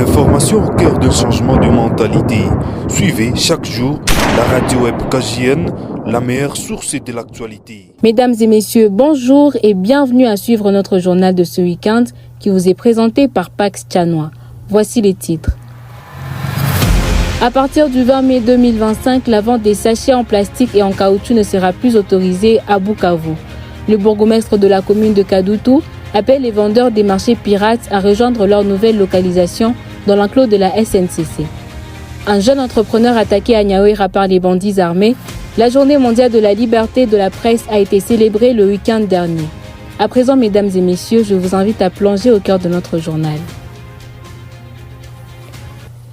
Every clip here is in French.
L'information au cœur d'un changement de mentalité. Suivez chaque jour la radio web KJN, la meilleure source de l'actualité. Mesdames et messieurs, bonjour et bienvenue à suivre notre journal de ce week-end qui vous est présenté par Pax Tchanois. Voici les titres. À partir du 20 mai 2025, la vente des sachets en plastique et en caoutchouc ne sera plus autorisée à Bukavu. Le bourgmestre de la commune de Kadutu appelle les vendeurs des marchés pirates à rejoindre leur nouvelle localisation dans l'enclos de la SNCC. Un jeune entrepreneur attaqué à Niawera par les bandits armés. La journée mondiale de la liberté de la presse a été célébrée le week-end dernier. À présent, mesdames et messieurs, je vous invite à plonger au cœur de notre journal.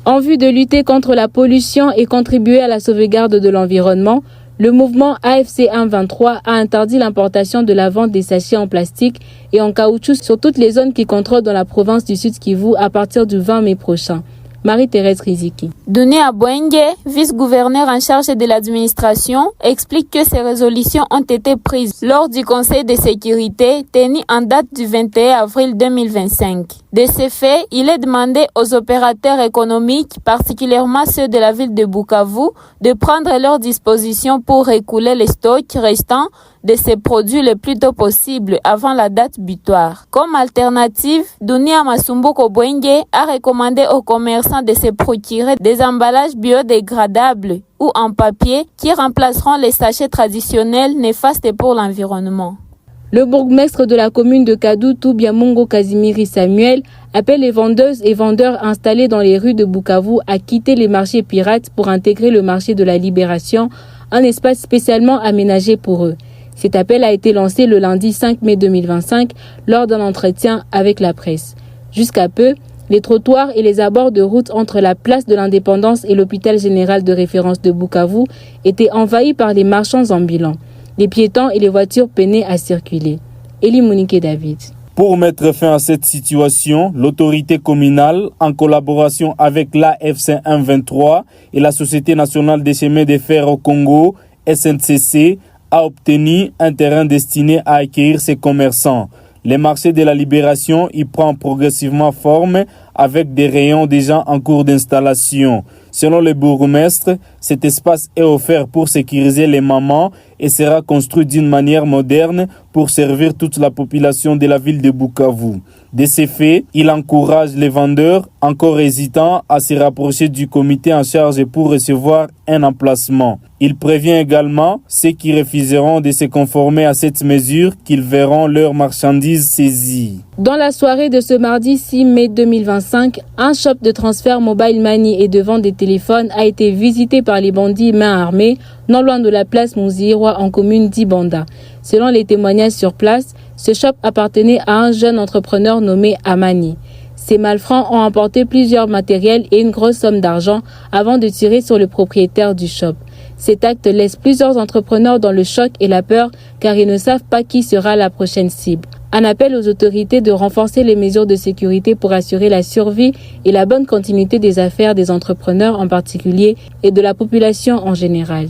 En vue de lutter contre la pollution et contribuer à la sauvegarde de l'environnement, le mouvement AFC 123 a interdit l'importation de la vente des sachets en plastique et en caoutchouc sur toutes les zones qu'il contrôle dans la province du Sud Kivu à partir du 20 mai prochain. Marie-Thérèse Riziki. Denis Abouenge, vice-gouverneur en charge de l'administration, explique que ces résolutions ont été prises lors du Conseil de sécurité tenu en date du 21 avril 2025. De ces faits, il est demandé aux opérateurs économiques, particulièrement ceux de la ville de Bukavu, de prendre leurs dispositions pour écouler les stocks restants de ces produits le plus tôt possible avant la date butoir. Comme alternative, Dunia Masumbuko Bwenge a recommandé aux commerçants de se procurer des emballages biodégradables ou en papier qui remplaceront les sachets traditionnels néfastes pour l'environnement. Le bourgmestre de la commune de Kadutu, Biamongo Kazimiri Samuel, appelle les vendeuses et vendeurs installés dans les rues de Bukavu à quitter les marchés pirates pour intégrer le marché de la Libération, un espace spécialement aménagé pour eux. Cet appel a été lancé le lundi 5 mai 2025 lors d'un entretien avec la presse. Jusqu'à peu, les trottoirs et les abords de route entre la place de l'Indépendance et l'hôpital général de référence de Bukavu étaient envahis par les marchands ambulants. Les piétons et les voitures peinaient à circuler. Elie Mouniké David. Pour mettre fin à cette situation, l'autorité communale, en collaboration avec l'AFC 123 et la Société nationale des chemins de fer au Congo, SNCC, a obtenu un terrain destiné à accueillir ces commerçants. Les marchés de la Libération y prennent progressivement forme avec des rayons déjà en cours d'installation. Selon le bourgmestre, cet espace est offert pour sécuriser les mamans et sera construit d'une manière moderne pour servir toute la population de la ville de Bukavu. De ces faits, il encourage les vendeurs encore hésitants à se rapprocher du comité en charge pour recevoir un emplacement. Il prévient également ceux qui refuseront de se conformer à cette mesure qu'ils verront leurs marchandises saisies. Dans la soirée de ce mardi 6 mai 2025, un shop de transfert mobile money et de vente des téléphones a été visité par les bandits main armée, non loin de la place Mouzirwa en commune d'Ibanda. Selon les témoignages sur place, ce shop appartenait à un jeune entrepreneur nommé Amani. Ces malfrats ont emporté plusieurs matériels et une grosse somme d'argent avant de tirer sur le propriétaire du shop. Cet acte laisse plusieurs entrepreneurs dans le choc et la peur car ils ne savent pas qui sera la prochaine cible. Un appel aux autorités de renforcer les mesures de sécurité pour assurer la survie et la bonne continuité des affaires des entrepreneurs en particulier et de la population en général.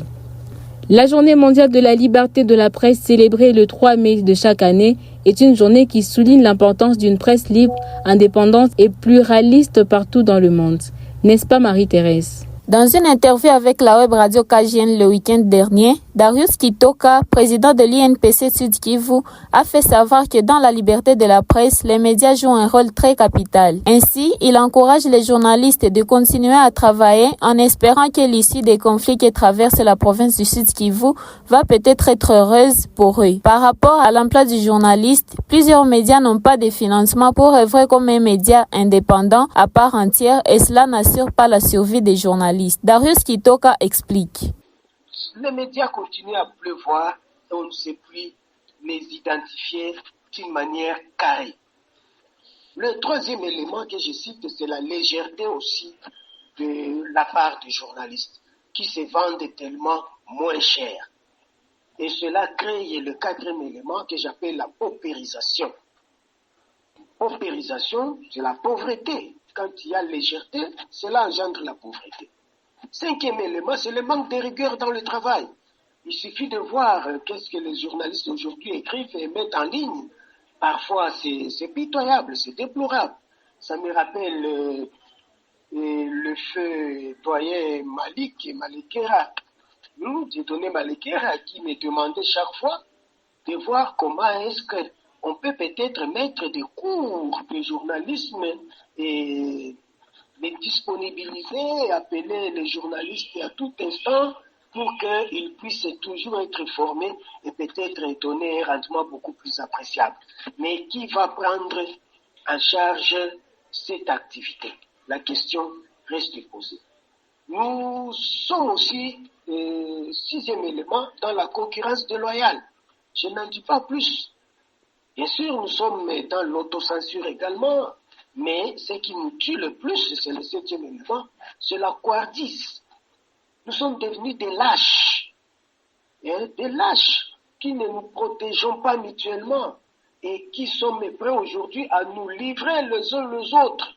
La journée mondiale de la liberté de la presse célébrée le 3 mai de chaque année est une journée qui souligne l'importance d'une presse libre, indépendante et pluraliste partout dans le monde. N'est-ce pas Marie-Thérèse ? Dans une interview avec la web radio KJN le week-end dernier, Darius Kitoka, président de l'INPC Sud Kivu, a fait savoir que dans la liberté de la presse, les médias jouent un rôle très capital. Ainsi, il encourage les journalistes de continuer à travailler en espérant que l'issue des conflits qui traversent la province du Sud Kivu va peut-être être heureuse pour eux. Par rapport à l'emploi du journaliste, plusieurs médias n'ont pas de financement pour œuvrer comme un média indépendant à part entière et cela n'assure pas la survie des journalistes. Darius Kitoka explique. Les médias continuent à pleuvoir et on ne sait plus les identifier d'une manière carrée. Le troisième élément que je cite, c'est la légèreté aussi de la part des journalistes qui se vendent tellement moins cher. Et cela crée le quatrième élément que j'appelle la paupérisation. Paupérisation, c'est la pauvreté. Quand il y a légèreté, cela engendre la pauvreté. Cinquième élément, c'est le manque de rigueur dans le travail. Il suffit de voir qu'est-ce que les journalistes aujourd'hui écrivent et mettent en ligne. Parfois, c'est pitoyable, c'est déplorable. Ça me rappelle le feu doyen Malik Malekera, Dieudonné Malekera, qui me demandait chaque fois de voir comment est-ce qu'on peut peut-être mettre des cours de journalisme et les disponibiliser, appeler les journalistes à tout instant pour qu'ils puissent toujours être formés et peut-être donner un rendement beaucoup plus appréciable. Mais qui va prendre en charge cette activité? La question reste posée. Nous sommes aussi, sixième élément, dans la concurrence déloyale. Je n'en dis pas plus. Bien sûr, nous sommes dans l'autocensure également, mais ce qui nous tue le plus, c'est le septième élément, c'est la couardise. Nous sommes devenus des lâches, des lâches qui ne nous protégeons pas mutuellement et qui sommes prêts aujourd'hui à nous livrer les uns les autres.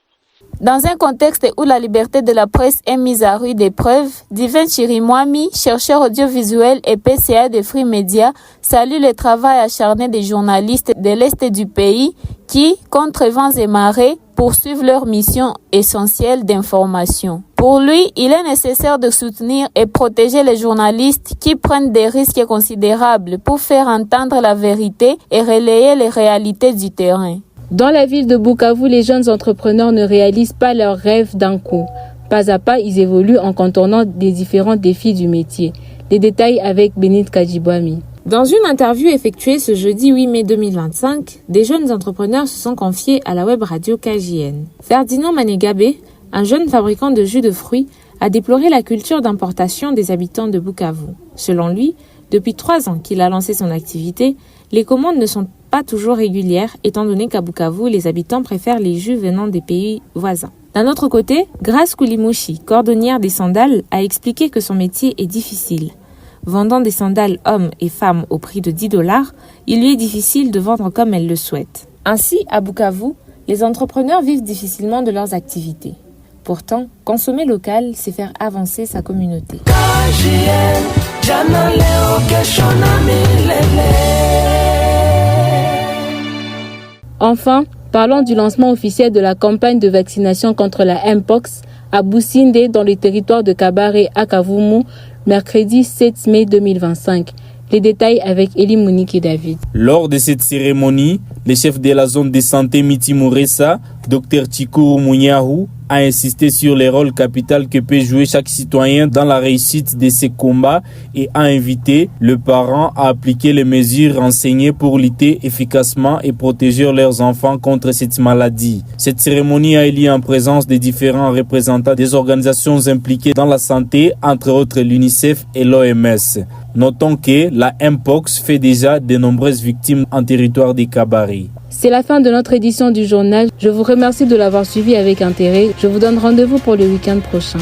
Dans un contexte où la liberté de la presse est mise à rude épreuve, Divin Chirimwami, chercheur audiovisuel et PCA de Free Media, salue le travail acharné des journalistes de l'Est du pays qui, contre vents et marées, poursuivent leur mission essentielle d'information. Pour lui, il est nécessaire de soutenir et protéger les journalistes qui prennent des risques considérables pour faire entendre la vérité et relayer les réalités du terrain. Dans la ville de Bukavu, les jeunes entrepreneurs ne réalisent pas leurs rêves d'un coup. Pas à pas, ils évoluent en contournant les différents défis du métier. Les détails avec Bénit Kajibwami. Dans une interview effectuée ce jeudi 8 mai 2025, des jeunes entrepreneurs se sont confiés à la web radio KJN. Ferdinand Manegabe, un jeune fabricant de jus de fruits, a déploré la culture d'importation des habitants de Bukavu. Selon lui, depuis 3 ans qu'il a lancé son activité, les commandes ne sont pas toujours régulières, étant donné qu'à Bukavu, les habitants préfèrent les jus venant des pays voisins. D'un autre côté, Grace Koulimouchi, cordonnière des sandales, a expliqué que son métier est difficile. Vendant des sandales hommes et femmes au prix de $10, il lui est difficile de vendre comme elle le souhaite. Ainsi, à Bukavu, les entrepreneurs vivent difficilement de leurs activités. Pourtant, consommer local, c'est faire avancer sa communauté. Enfin, parlons du lancement officiel de la campagne de vaccination contre la Mpox à Boussindé dans le territoire de Kabare à Kavumu, mercredi 7 mai 2025. Les détails avec Elie Monique et David. Lors de cette cérémonie, le chef de la zone de santé Miti Mouressa, Dr Chikuru Mouniahu, a insisté sur le rôle capital que peut jouer chaque citoyen dans la réussite de ces combats et a invité les parents à appliquer les mesures renseignées pour lutter efficacement et protéger leurs enfants contre cette maladie. Cette cérémonie a eu lieu en présence des différents représentants des organisations impliquées dans la santé, entre autres l'UNICEF et l'OMS. Notons que la Mpox fait déjà de nombreuses victimes en territoire des Kabare. C'est la fin de notre édition du journal. Je vous remercie de l'avoir suivi avec intérêt. Je vous donne rendez-vous pour le week-end prochain.